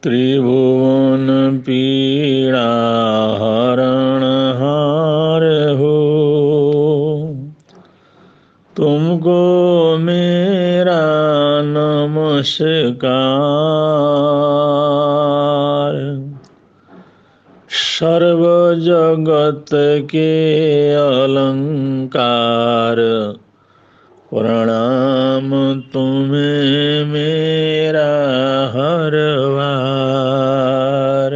त्रिभुवन पीड़ा हरणहार हो, तुमको मेरा नमस्कार। सर्व जगत के अलंकार, प्रणाम तुम्हें मेरा हर बार।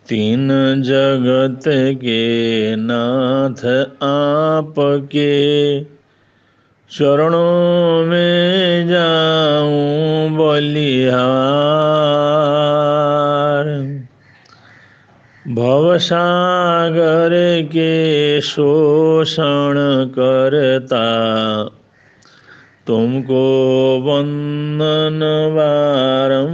तीन जगत के नाथ आपके, चरणों में जाऊं बलिहार। भवसागर के शोषण करता, तुमको वंदन बारंबार।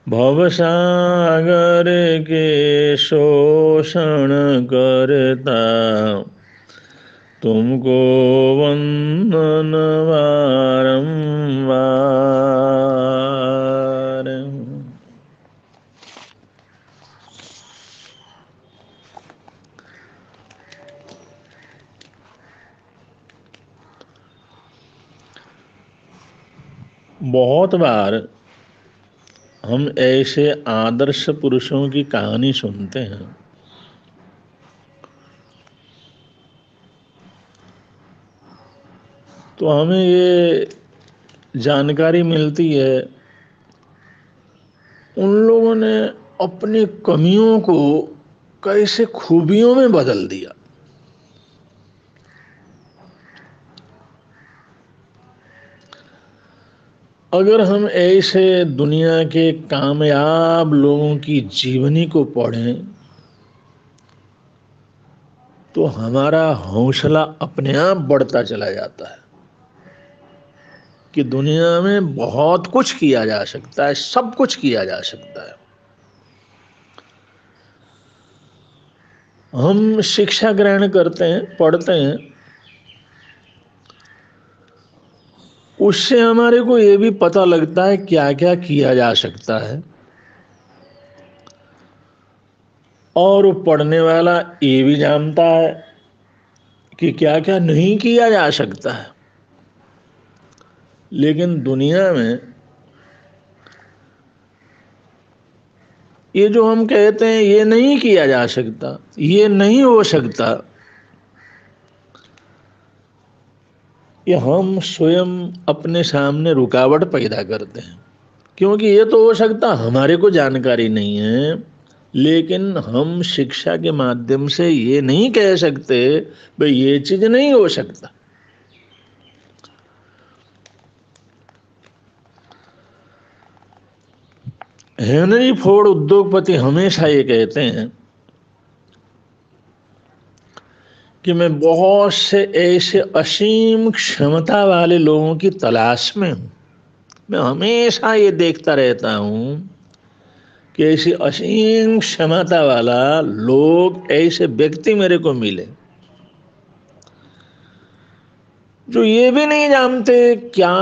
भवसागर के शोषण करता, तुमको वंदन बारंबार। बहुत बार हम ऐसे आदर्श पुरुषों की कहानी सुनते हैं तो हमें ये जानकारी मिलती है उन लोगों ने अपनी कमियों को कैसे खूबियों में बदल दिया। अगर हम ऐसे दुनिया के कामयाब लोगों की जीवनी को पढ़ें तो हमारा हौसला अपने आप बढ़ता चला जाता है कि दुनिया में बहुत कुछ किया जा सकता है, सब कुछ किया जा सकता है। हम शिक्षा ग्रहण करते हैं, पढ़ते हैं, उससे हमारे को ये भी पता लगता है क्या क्या किया जा सकता है, और वो पढ़ने वाला ये भी जानता है कि क्या क्या नहीं किया जा सकता है। लेकिन दुनिया में ये जो हम कहते हैं ये नहीं किया जा सकता, ये नहीं हो सकता, ये हम स्वयं अपने सामने रुकावट पैदा करते हैं। क्योंकि ये तो हो सकता हमारे को जानकारी नहीं है, लेकिन हम शिक्षा के माध्यम से ये नहीं कह सकते भाई ये चीज नहीं हो सकता। हेनरी फोर्ड उद्योगपति हमेशा ये कहते हैं कि मैं बहुत से ऐसे असीम क्षमता वाले लोगों की तलाश में हूं। मैं हमेशा ये देखता रहता हूं कि ऐसी असीम क्षमता वाला लोग, ऐसे व्यक्ति मेरे को मिले जो ये भी नहीं जानते क्या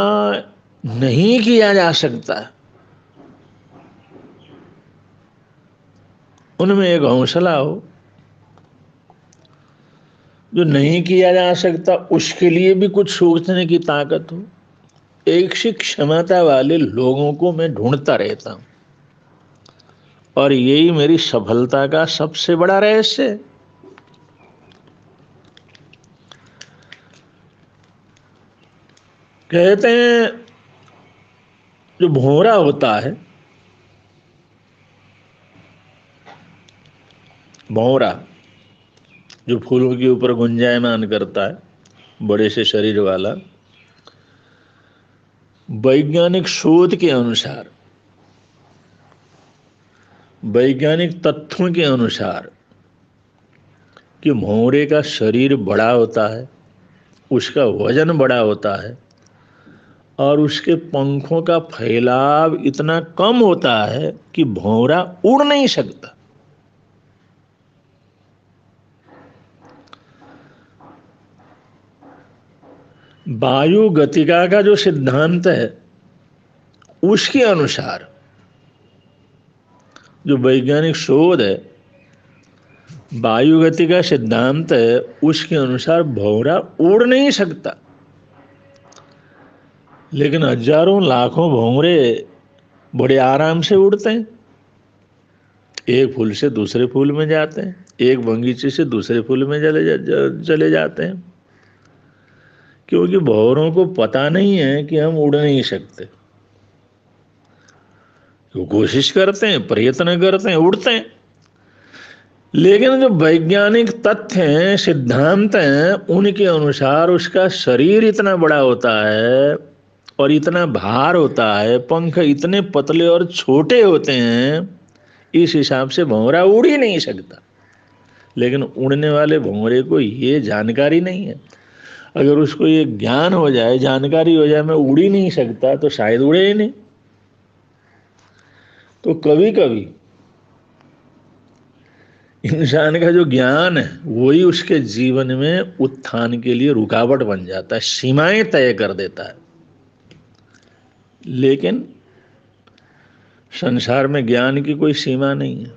नहीं किया जा सकता। उनमें एक हौसला हो, जो नहीं किया जा सकता उसके लिए भी कुछ सोचने की ताकत हो। एक सी क्षमता वाले लोगों को मैं ढूंढता रहता हूं, और यही मेरी सफलता का सबसे बड़ा रहस्य है। कहते हैं जो भौरा होता है, भौरा जो फूलों के ऊपर गुंजायमान करता है, बड़े से शरीर वाला, वैज्ञानिक शोध के अनुसार, वैज्ञानिक तथ्यों के अनुसार कि भौरे का शरीर बड़ा होता है, उसका वजन बड़ा होता है, और उसके पंखों का फैलाव इतना कम होता है कि भौरा उड़ नहीं सकता। वायु गतिका का जो सिद्धांत है उसके अनुसार जो वैज्ञानिक शोध है, वायु गति का सिद्धांत है, उसके अनुसार भंवरा उड़ नहीं सकता। लेकिन हजारों लाखों भंवरे बड़े आराम से उड़ते हैं, एक फूल से दूसरे फूल में जाते हैं, एक बगीचे से दूसरे फूल में चले जाते हैं, क्योंकि भंवरों को पता नहीं है कि हम उड़ नहीं सकते। वो कोशिश करते हैं, प्रयत्न करते हैं, उड़ते हैं, लेकिन जो वैज्ञानिक तथ्य हैं, सिद्धांत हैं, उनके अनुसार उसका शरीर इतना बड़ा होता है और इतना भार होता है, पंख इतने पतले और छोटे होते हैं, इस हिसाब से भंवरा उड़ ही नहीं सकता। लेकिन उड़ने वाले भंवरे को ये जानकारी नहीं है। अगर उसको ये ज्ञान हो जाए, जानकारी हो जाए, मैं उड़ ही नहीं सकता, तो शायद उड़े ही नहीं। तो कभी कभी इंसान का जो ज्ञान है वही उसके जीवन में उत्थान के लिए रुकावट बन जाता है, सीमाएं तय कर देता है। लेकिन संसार में ज्ञान की कोई सीमा नहीं है।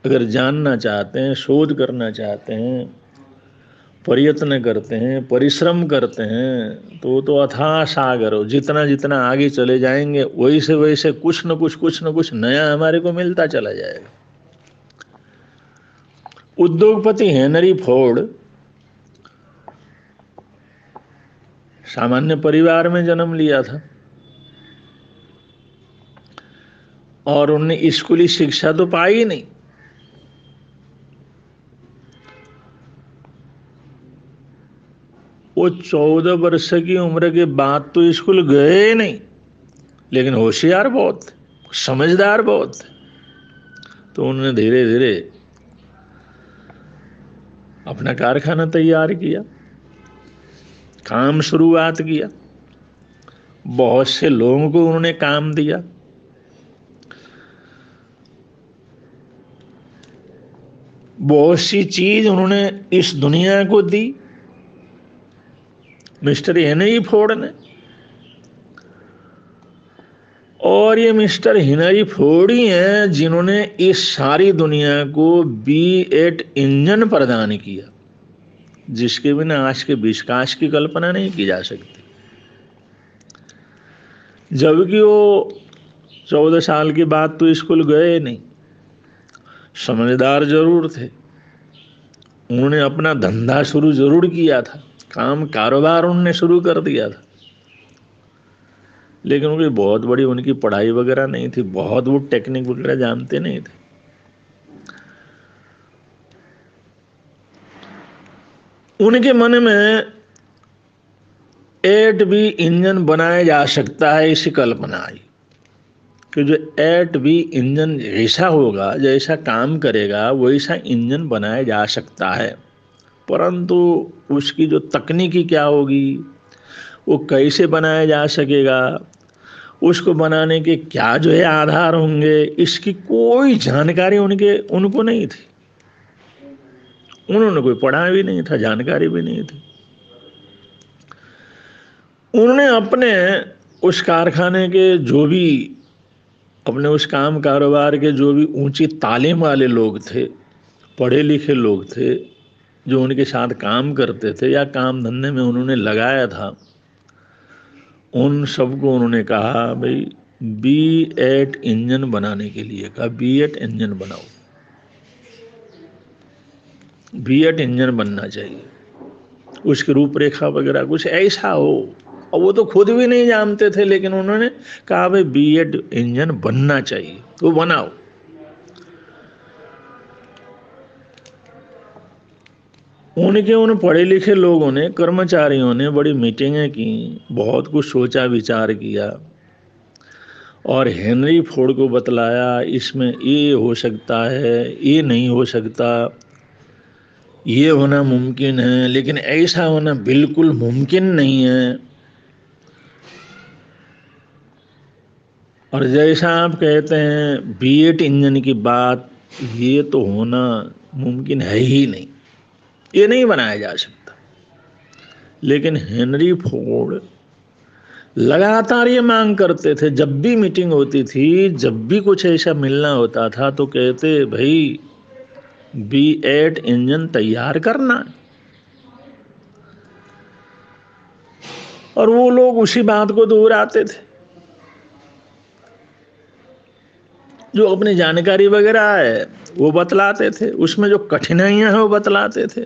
अगर जानना चाहते हैं, शोध करना चाहते हैं, प्रयत्न करते हैं, परिश्रम करते हैं, तो वो तो अथाह सागर हो। जितना जितना आगे चले जाएंगे वैसे वैसे कुछ न कुछ नया हमारे को मिलता चला जाएगा। उद्योगपति हेनरी फोर्ड सामान्य परिवार में जन्म लिया था और उन्हें स्कूली शिक्षा तो पाई ही नहीं। वो 14 वर्ष की उम्र के बाद तो स्कूल गए नहीं, लेकिन होशियार बहुत थे, समझदार बहुत थे। तो उन्होंने धीरे धीरे अपना कारखाना तैयार किया, काम शुरुआत किया, बहुत से लोगों को उन्होंने काम दिया। बहुत सी चीज उन्होंने इस दुनिया को दी, मिस्टर हेनरी फोर्ड ने। और ये मिस्टर हेनरी फोर्ड ही हैं जिन्होंने इस सारी दुनिया को V8 इंजन प्रदान किया, जिसके बिना आज के विकास की कल्पना नहीं की जा सकती। जबकि वो 14 साल के बाद तो स्कूल गए नहीं, समझदार जरूर थे, उन्होंने अपना धंधा शुरू जरूर किया था, काम कारोबार उन्होंने शुरू कर दिया था, लेकिन उनकी बहुत बड़ी उनकी पढ़ाई वगैरह नहीं थी, बहुत वो टेक्निक वगैरह जानते नहीं थे। उनके मन में 8V इंजन बनाया जा सकता है, इसी कल्पना आई कि जो 8V इंजन जैसा होगा, जैसा काम करेगा, वैसा इंजन बनाया जा सकता है। परंतु उसकी जो तकनीकी क्या होगी, वो कैसे बनाया जा सकेगा, उसको बनाने के क्या जो है आधार होंगे, इसकी कोई जानकारी उनको नहीं थी। उन्होंने कोई पढ़ा भी नहीं था, जानकारी भी नहीं थी। उन्होंने अपने उस कारखाने के जो भी, अपने उस काम कारोबार के जो भी ऊंची तालीम वाले लोग थे, पढ़े लिखे लोग थे, जो उनके साथ काम करते थे या काम धंधे में उन्होंने लगाया था, उन सबको उन्होंने कहा भाई V8 इंजन बनाने के लिए कहा, V8 इंजन बनाओ, V8 इंजन बनना चाहिए, उसकी रूपरेखा वगैरह कुछ ऐसा हो। और वो तो खुद भी नहीं जानते थे, लेकिन उन्होंने कहा भाई V8 इंजन बनना चाहिए, तो बनाओ। उनके उन पढ़े लिखे लोगों ने, कर्मचारियों ने बड़ी मीटिंगें की, बहुत कुछ सोचा विचार किया और हेनरी फोर्ड को बतलाया इसमें ये हो सकता है, ये नहीं हो सकता, ये होना मुमकिन है, लेकिन ऐसा होना बिल्कुल मुमकिन नहीं है। और जैसा आप कहते हैं V8 इंजन की बात, ये तो होना मुमकिन है ही नहीं, ये नहीं बनाया जा सकता। लेकिन हेनरी फोर्ड लगातार ये मांग करते थे। जब भी मीटिंग होती थी, जब भी कुछ ऐसा मिलना होता था तो कहते भाई B8 इंजन तैयार करना है। और वो लोग उसी बात को दोहराते थे। जो अपनी जानकारी वगैरह है वो बतलाते थे, उसमें जो कठिनाइयां हैं वो बतलाते थे,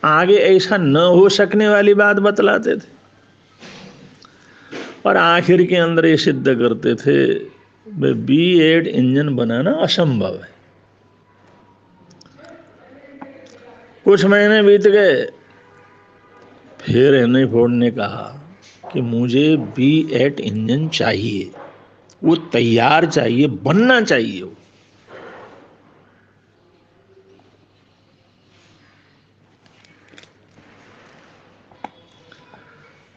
आगे ऐसा न हो सकने वाली बात बतलाते थे, और आखिर के अंदर ये सिद्ध करते थे B8 इंजन बनाना असंभव है। कुछ महीने बीत गए, फिर हेनरी फोर्ड ने कहा कि मुझे B8 इंजन चाहिए, वो तैयार चाहिए, बनना चाहिए वो।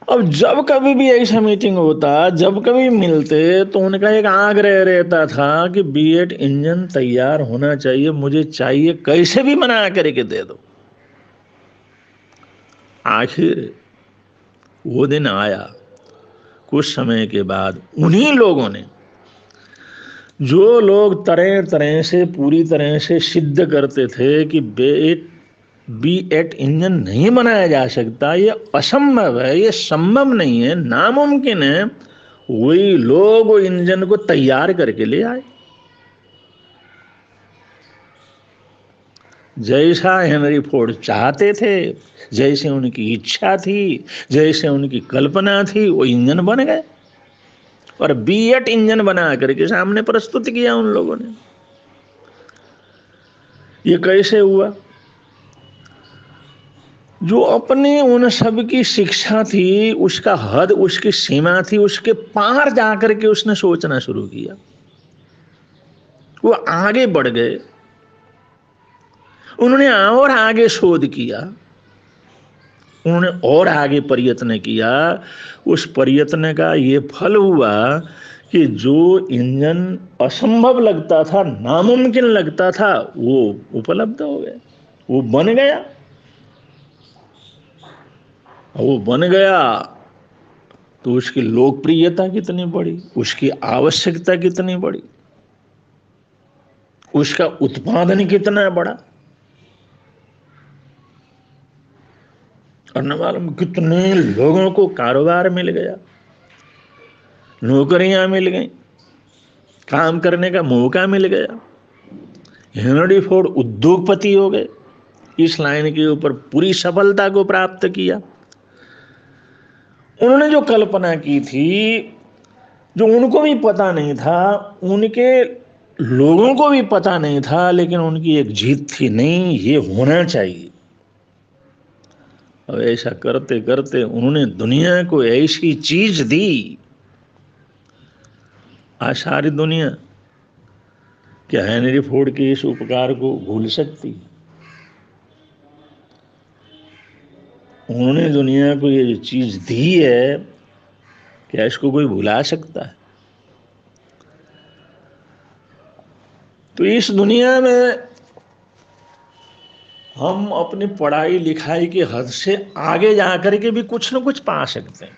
अब जब कभी भी ऐसा मीटिंग होता, जब कभी मिलते, तो उनका एक आग्रह रहता था कि B8 इंजन तैयार होना चाहिए, मुझे चाहिए, कैसे भी बना करके दे दो। आखिर वो दिन आया। कुछ समय के बाद उन्हीं लोगों ने, जो लोग तरह तरह से पूरी तरह से सिद्ध करते थे कि B8 इंजन नहीं बनाया जा सकता, ये असंभव है, ये संभव नहीं है, नामुमकिन है, वही लोग वो इंजन को तैयार करके ले आए। जैसा हेनरी फोर्ड चाहते थे, जैसे उनकी इच्छा थी, जैसे उनकी कल्पना थी, वो इंजन बन गए और B8 इंजन बना करके सामने प्रस्तुत किया उन लोगों ने। ये कैसे हुआ? जो अपने उन सब की शिक्षा थी, उसका हद, उसकी सीमा थी, उसके पार जाकर के उसने सोचना शुरू किया। वो आगे बढ़ गए, उन्होंने और आगे शोध किया, उन्होंने और आगे प्रयत्न किया। उस प्रयत्न का ये फल हुआ कि जो इंजन असंभव लगता था, नामुमकिन लगता था, वो उपलब्ध हो गया, वो बन गया। वो बन गया तो उसकी लोकप्रियता कितनी बढ़ी, उसकी आवश्यकता कितनी बढ़ी, उसका उत्पादन कितना बढ़ा, और न मालूम कितने लोगों को कारोबार मिल गया, नौकरियां मिल गई, काम करने का मौका मिल गया। हेनरी फोर्ड उद्योगपति हो गए, इस लाइन के ऊपर पूरी सफलता को प्राप्त किया। उन्होंने जो कल्पना की थी, जो उनको भी पता नहीं था, उनके लोगों को भी पता नहीं था, लेकिन उनकी एक जीत थी, नहीं ये होना चाहिए। और ऐसा करते करते उन्होंने दुनिया को ऐसी चीज दी, आज सारी दुनिया क्या हेनरी फोर्ड के इस उपकार को भूल सकती? उन्होंने दुनिया को ये जो चीज दी है, क्या इसको कोई भुला सकता है? तो इस दुनिया में हम अपनी पढ़ाई लिखाई की हद से आगे जाकर के भी कुछ न कुछ पा सकते हैं,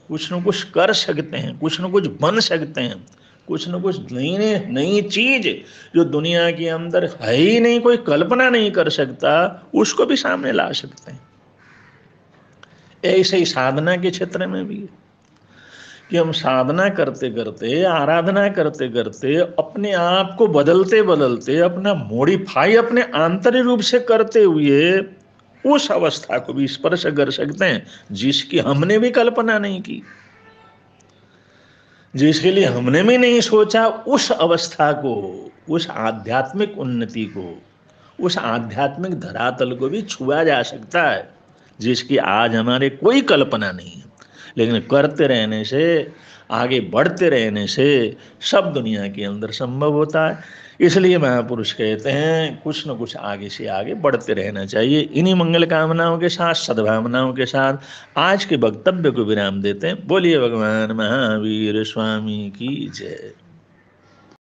कुछ न कुछ कर सकते हैं, कुछ न कुछ बन सकते हैं, कुछ न कुछ नई नई चीज जो दुनिया के अंदर है ही नहीं, कोई कल्पना नहीं कर सकता, उसको भी सामने ला सकते हैं। ऐसे ही साधना के क्षेत्र में भी कि हम साधना करते करते, आराधना करते करते, अपने आप को बदलते बदलते, अपना मॉडिफाई अपने आंतरिक रूप से करते हुए उस अवस्था को भी स्पर्श कर सकते हैं जिसकी हमने भी कल्पना नहीं की, जिसके लिए हमने भी नहीं सोचा। उस अवस्था को, उस आध्यात्मिक उन्नति को, उस आध्यात्मिक धरातल को भी छुआ जा सकता है जिसकी आज हमारे कोई कल्पना नहीं है। लेकिन करते रहने से, आगे बढ़ते रहने से सब दुनिया के अंदर संभव होता है। इसलिए महापुरुष कहते हैं कुछ न कुछ आगे से आगे बढ़ते रहना चाहिए। इन्हीं मंगल कामनाओं के साथ, सद्भावनाओं के साथ आज के वक्तव्य को विराम देते हैं। बोलिए भगवान महावीर स्वामी की जय।